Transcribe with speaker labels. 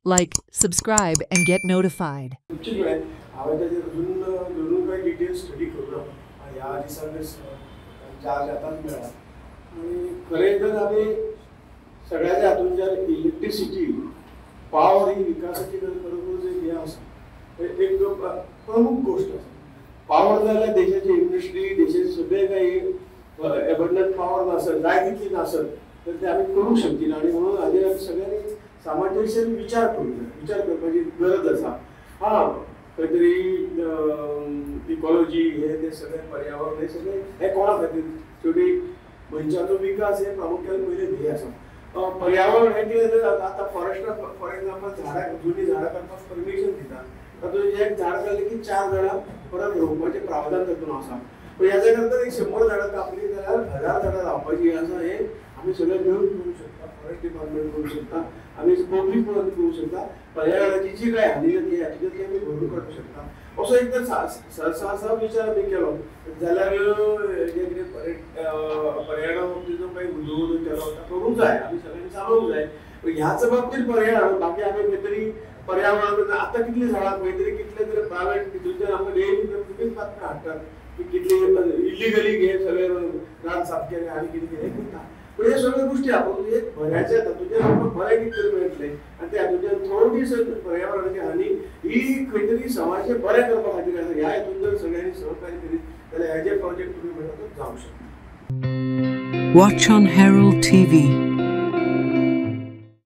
Speaker 1: Like, subscribe, and get notified.
Speaker 2: सगळ्याच्या हातून जर इलेक्ट्रिसिटी पावर ही विकासाची खरोखर जे हे आसा एक प्रमुख गोष्ट आसा. पावर जाल्यार देशाची इंडस्ट्री देशाचे सगळे काही एबंडंट पावर नसत जाय तितली नसत तर ते आम्ही करू शकतील आणि म्हणून हाजेर सगळ्यांनी सामंजस्यान विचार करपाची गरज आसा. हा खंय तरी इकॉलॉजी हे ते सगळे पर्यावरण हे सगळे हे कोणा खातीर शेवटी मनशाचो विकास हे प्रामुख्यान पयले ध्येय आसा. पर्यावरण हे कितें आता फॉरेस्टाक फॉर एक्झाम्पल झाडां जुनी झाडां काडपाक परमिशन दिता तातूंत एक झाड जालें की 4 झाडां परत रोवपाचें प्रावधान तातूंत आसा. पण ह्याच्या नंतर एक 100 झाडां कापली जाल्यार 1000 झाडां लावपाची आसा हे आमी सगळे मिळून करू शकता. फॉरेस्ट डिपार्टमेंट करू शकता, आमी पब्लीक म्हणून करू शकता. पर्यावरणाची जी काय हानी जाती हाची आमी भरून काडूं शकता. असो एक सहसा विचार आमी केलो जाल्यार जे कितें पर्यावरणा बाबतीचो काही उद्योग केलो करूंक जाय, आमी सगळ्यांनी सांगूंक जाय. ह्याच बाबतीत पर्यावरण बाकी आमी खंय तरी पर्यावरण आतां कितली झाडां खंय तरी कितले तरी प्रायवेट तितूंतल्यान आमकां डेली तुमीच बातम्यो हाडटात की कितली इलिगली हे सगळे रान साफ केले आनी कितें कितें करता. पण हे सगळ्यो गोष्टी आपूण एक बऱ्याच्या तातूंतल्यान आमकां बरें कितें तरी मेळटलें आनी त्या हातूंतल्यान थोडीशी पर्यावरणाची हानी ही खंय तरी समाजाचें बरें करपा खातीर आसा. ह्या हातूंत जर सगळ्यांनी सहकार्य करीत जाल्यार हे जे प्रोजेक्ट तुमी म्हणटा तो जावंक शकता.
Speaker 1: Watch on Herald TV.